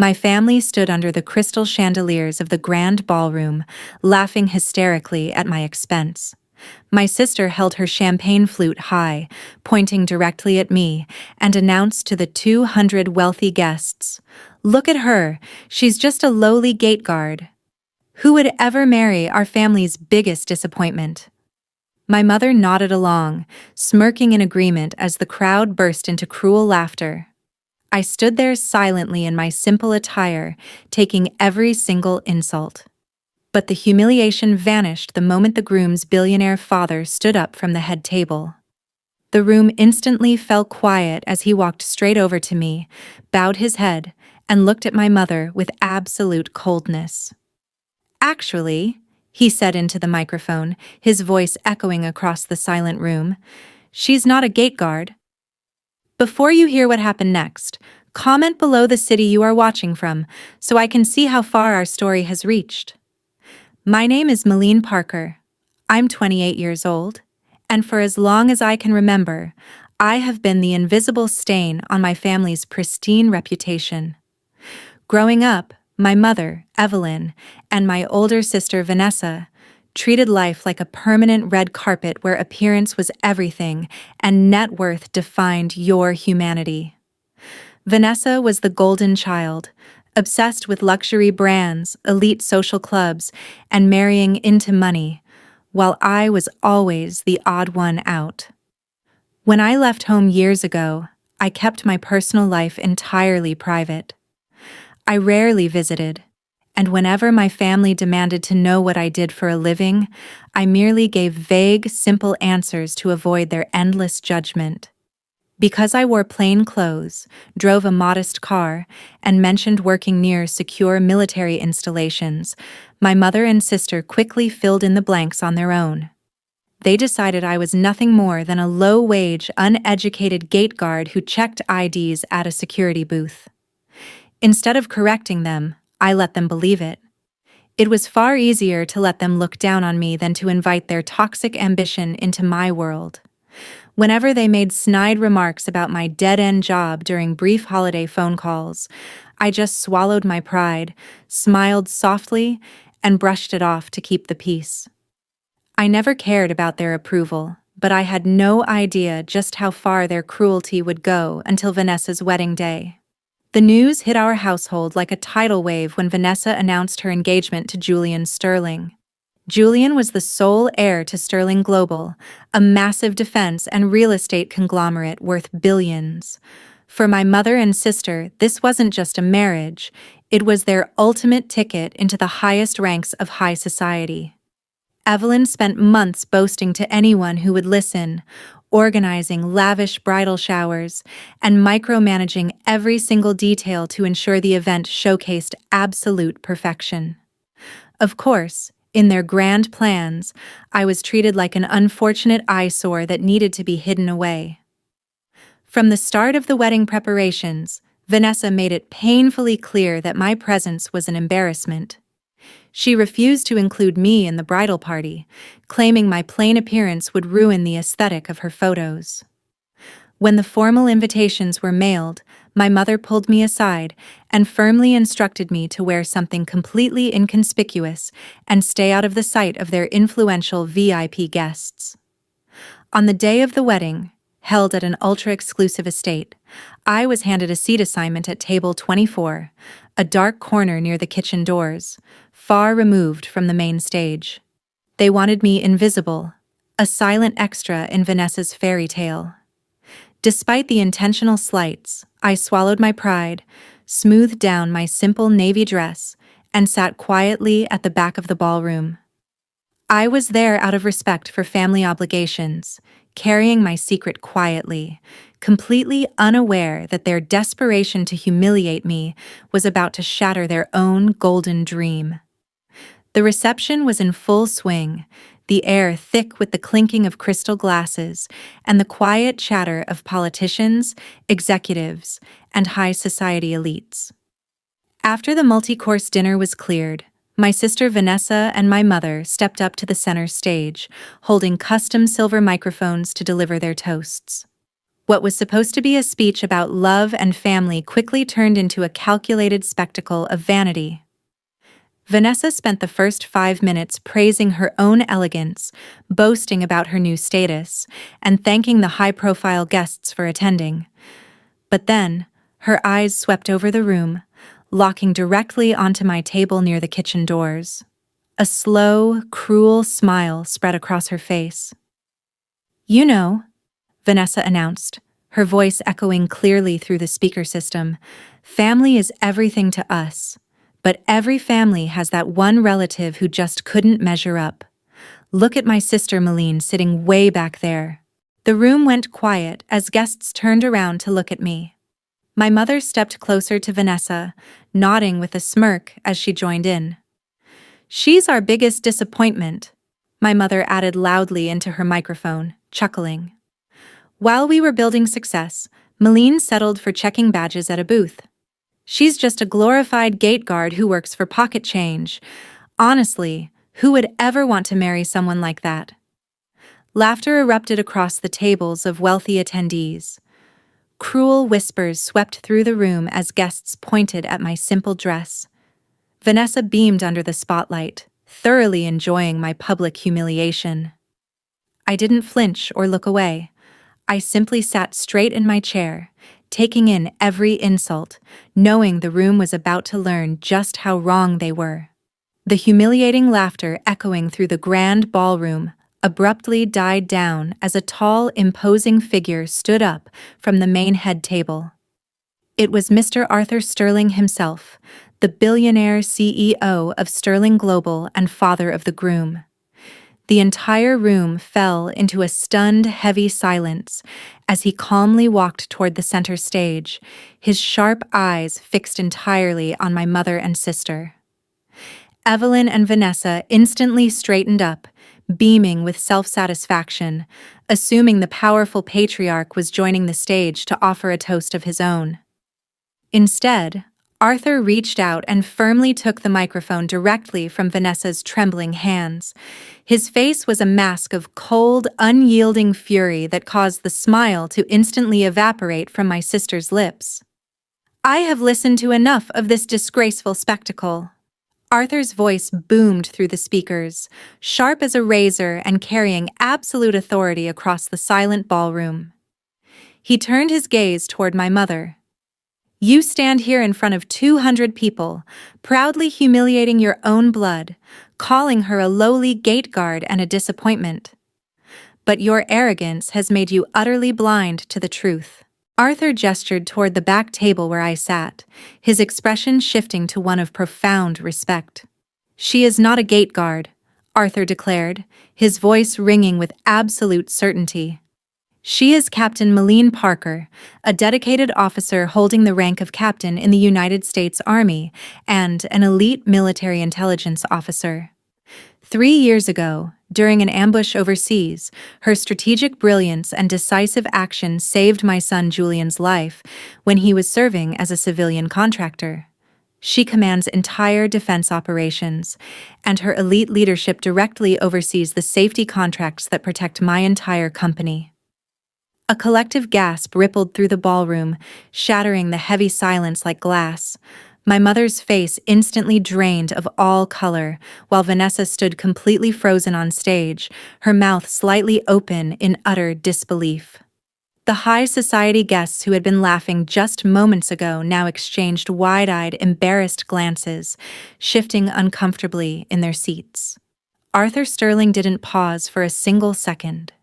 My family stood under the crystal chandeliers of the grand ballroom, laughing hysterically at my expense. My sister held her champagne flute high, pointing directly at me, and announced to the 200 wealthy guests, "Look at her, she's just a lowly gate guard. Who would ever marry our family's biggest disappointment?" My mother nodded along, smirking in agreement as the crowd burst into cruel laughter. I stood there silently in my simple attire, taking every insult insult. But the humiliation vanished the moment the groom's billionaire father stood up from the head table. The room instantly fell quiet as he walked straight over to me, bowed his head, and looked at my mother with absolute coldness. "Actually," he said into the microphone, his voice echoing across the silent room, "she's not a gate guard." Before you hear what happened next, comment below the city you are watching from so I can see how far our story has reached. My name is Malene Parker. I'm 28 years old, and for as long as I can remember, I have been the invisible stain on my family's pristine reputation. Growing up, my mother, Evelyn, and my older sister, Vanessa, treated life like a permanent red carpet where appearance was everything and net worth defined your humanity. Vanessa was the golden child, obsessed with luxury brands, elite social clubs, and marrying into money, while I was always the odd one out. When I left home years ago, I kept my personal life entirely private. I rarely visited, and whenever my family demanded to know what I did for a living, I merely gave vague, simple answers to avoid their endless judgment. Because I wore plain clothes, drove a modest car, and mentioned working near secure military installations, my mother and sister quickly filled in the blanks on their own. They decided I was nothing more than a low-wage, uneducated gate guard who checked IDs at a security booth. Instead of correcting them, I let them believe it. It was far easier to let them look down on me than to invite their toxic ambition into my world. Whenever they made snide remarks about my dead-end job during brief holiday phone calls, I just swallowed my pride, smiled softly, and brushed it off to keep the peace. I never cared about their approval, but I had no idea just how far their cruelty would go until Vanessa's wedding day. The news hit our household like a tidal wave when Vanessa announced her engagement to Julian Sterling. Julian was the sole heir to Sterling Global, a massive defense and real estate conglomerate worth billions. For my mother and sister, this wasn't just a marriage, it was their ultimate ticket into the highest ranks of high society. Evelyn spent months boasting to anyone who would listen, organizing lavish bridal showers, and micromanaging every single detail to ensure the event showcased absolute perfection. Of course, in their grand plans, I was treated like an unfortunate eyesore that needed to be hidden away. From the start of the wedding preparations, Vanessa made it painfully clear that my presence was an embarrassment. She refused to include me in the bridal party, claiming my plain appearance would ruin the aesthetic of her photos. When the formal invitations were mailed, my mother pulled me aside and firmly instructed me to wear something completely inconspicuous and stay out of the sight of their influential VIP guests. On the day of the wedding, held at an ultra-exclusive estate, I was handed a seat assignment at table 24, a dark corner near the kitchen doors, far removed from the main stage. They wanted me invisible, a silent extra in Vanessa's fairy tale. Despite the intentional slights, I swallowed my pride, smoothed down my simple navy dress, and sat quietly at the back of the ballroom. I was there out of respect for family obligations, carrying my secret quietly, completely unaware that their desperation to humiliate me was about to shatter their own golden dream. The reception was in full swing, the air thick with the clinking of crystal glasses and the quiet chatter of politicians, executives, and high society elites. After the multi-course dinner was cleared, my sister Vanessa and my mother stepped up to the center stage, holding custom silver microphones to deliver their toasts. What was supposed to be a speech about love and family quickly turned into a calculated spectacle of vanity. Vanessa spent the first 5 minutes praising her own elegance, boasting about her new status, and thanking the high-profile guests for attending. But then, her eyes swept over the room, locking directly onto my table near the kitchen doors. A slow, cruel smile spread across her face. "You know," Vanessa announced, her voice echoing clearly through the speaker system, "family is everything to us. But every family has that one relative who just couldn't measure up. Look at my sister Malene sitting way back there." The room went quiet as guests turned around to look at me. My mother stepped closer to Vanessa, nodding with a smirk as she joined in. "She's our biggest disappointment," my mother added loudly into her microphone, chuckling. While we were building success, Malene settled for checking badges at a booth. "She's just a glorified gate guard who works for pocket change. Honestly, who would ever want to marry someone like that?" Laughter erupted across the tables of wealthy attendees. Cruel whispers swept through the room as guests pointed at my simple dress. Vanessa beamed under the spotlight, thoroughly enjoying my public humiliation. I didn't flinch or look away. I simply sat straight in my chair, taking in every insult, knowing the room was about to learn just how wrong they were. The humiliating laughter echoing through the grand ballroom abruptly died down as a tall, imposing figure stood up from the main head table. It was Mr. Arthur Sterling himself, the billionaire CEO of Sterling Global and father of the Groom. The entire room fell into a stunned, heavy silence as he calmly walked toward the center stage, his sharp eyes fixed entirely on my mother and sister. Evelyn and Vanessa instantly straightened up, beaming with self-satisfaction, assuming the powerful patriarch was joining the stage to offer a toast of his own. Instead, Arthur reached out and firmly took the microphone directly from Vanessa's trembling hands. His face was a mask of cold, unyielding fury that caused the smile to instantly evaporate from my sister's lips. "I have listened to enough of this disgraceful spectacle." Arthur's voice boomed through the speakers, sharp as a razor and carrying absolute authority across the silent ballroom. He turned his gaze toward my mother. "You stand here in front of 200 people, proudly humiliating your own blood, calling her a lowly gate guard and a disappointment. But your arrogance has made you utterly blind to the truth." Arthur gestured toward the back table where I sat, his expression shifting to one of profound respect. "She is not a gate guard," Arthur declared, his voice ringing with absolute certainty. "She is Captain Malene Parker, a dedicated officer holding the rank of captain in the United States Army and an elite military intelligence officer. 3 years ago, during an ambush overseas, her strategic brilliance and decisive action saved my son Julian's life when he was serving as a civilian contractor. She commands entire defense operations, and her elite leadership directly oversees the safety contracts that protect my entire company." A collective gasp rippled through the ballroom, shattering the heavy silence like glass. My mother's face instantly drained of all color, while Vanessa stood completely frozen on stage, her mouth slightly open in utter disbelief. The high society guests who had been laughing just moments ago now exchanged wide-eyed, embarrassed glances, shifting uncomfortably in their seats. Arthur Sterling didn't pause for a single second.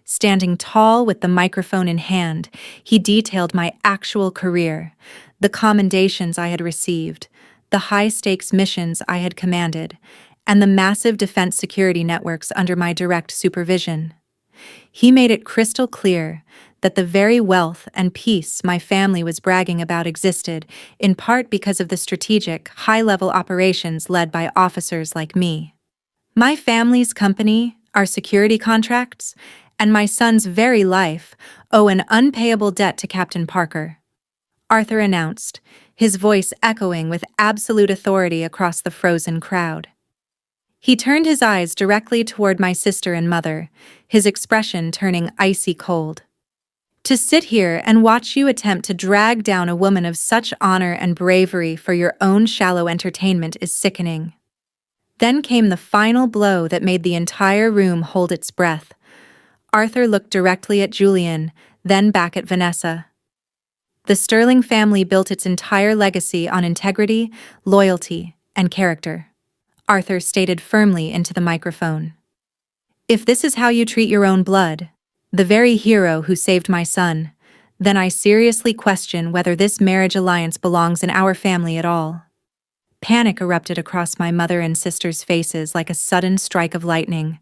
Standing tall with the microphone in hand, he detailed my actual career, the commendations I had received, the high-stakes missions I had commanded, and the massive defense security networks under my direct supervision. He made it crystal clear that the very wealth and peace my family was bragging about existed, in part because of the strategic, high-level operations led by officers like me. My family's company, our security contracts, and my son's very life owe an unpayable debt to Captain Parker, Arthur announced, his voice echoing with absolute authority across the frozen crowd. He turned his eyes directly toward my sister and mother, his expression turning icy cold. To sit here and watch you attempt to drag down a woman of such honor and bravery for your own shallow entertainment is sickening. Then came the final blow that made the entire room hold its breath. Arthur looked directly at Julian, then back at Vanessa. The Sterling family built its entire legacy on integrity, loyalty, and character. Arthur stated firmly into the microphone. If this is how you treat your own blood, the very hero who saved my son, then I seriously question whether this marriage alliance belongs in our family at all. Panic erupted across my mother and sister's faces like a sudden strike of lightning.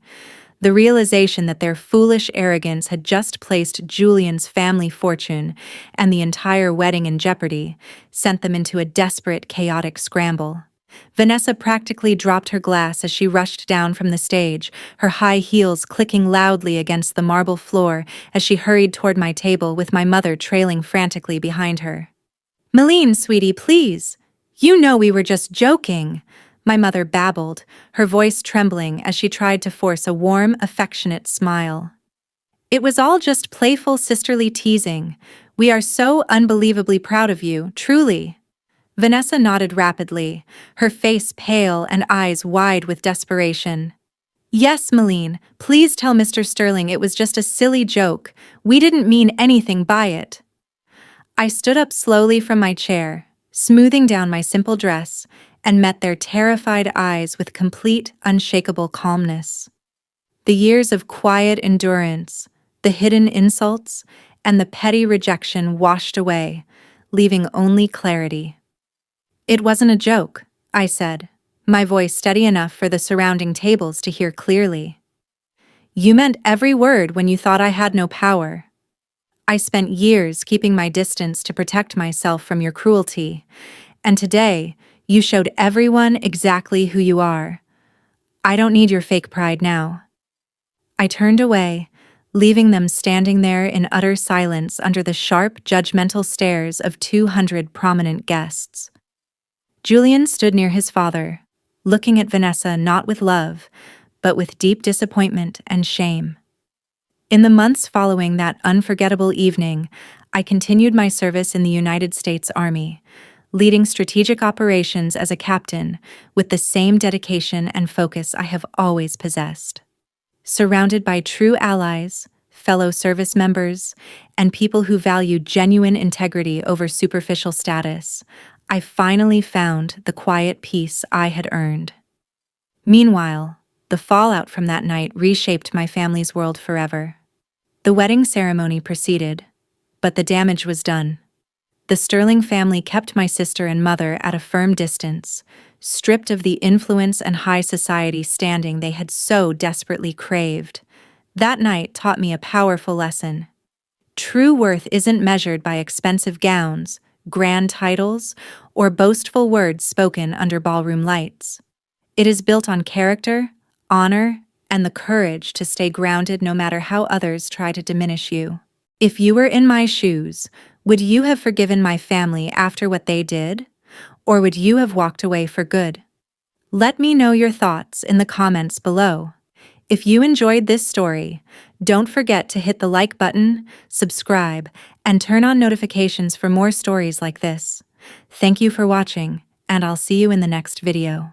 The realization that their foolish arrogance had just placed Julian's family fortune and the entire wedding in jeopardy sent them into a desperate, chaotic scramble. Vanessa practically dropped her glass as she rushed down from the stage, her high heels clicking loudly against the marble floor as she hurried toward my table with my mother trailing frantically behind her. "Malene, sweetie, please. You know we were just joking," my mother babbled, her voice trembling as she tried to force a warm, affectionate smile. "It was all just playful sisterly teasing. We are so unbelievably proud of you, truly." Vanessa nodded rapidly, her face pale and eyes wide with desperation. "Yes, Malene, please tell Mr. Sterling it was just a silly joke. We didn't mean anything by it." I stood up slowly from my chair, smoothing down my simple dress, and met their terrified eyes with complete, unshakable calmness. The years of quiet endurance, the hidden insults, and the petty rejection washed away, leaving only clarity. "It wasn't a joke," I said, my voice steady enough for the surrounding tables to hear clearly. "You meant every word when you thought I had no power. I spent years keeping my distance to protect myself from your cruelty, and today you showed everyone exactly who you are. I don't need your fake pride now." I turned away, leaving them standing there in utter silence under the sharp, judgmental stares of 200 prominent guests. Julian stood near his father, looking at Vanessa not with love, but with deep disappointment and shame. In the months following that unforgettable evening, I continued my service in the United States Army, leading strategic operations as a captain with the same dedication and focus I have always possessed. Surrounded by true allies, fellow service members, and people who value genuine integrity over superficial status, I finally found the quiet peace I had earned. Meanwhile, the fallout from that night reshaped my family's world forever. The wedding ceremony proceeded, but the damage was done. The Sterling family kept my sister and mother at a firm distance, stripped of the influence and high society standing they had so desperately craved. That night taught me a powerful lesson. True worth isn't measured by expensive gowns, grand titles, or boastful words spoken under ballroom lights. It is built on character, honor, and the courage to stay grounded no matter how others try to diminish you. If you were in my shoes, would you have forgiven my family after what they did? Or would you have walked away for good? Let me know your thoughts in the comments below. If you enjoyed this story, don't forget to hit the like button, subscribe, and turn on notifications for more stories like this. Thank you for watching, and I'll see you in the next video.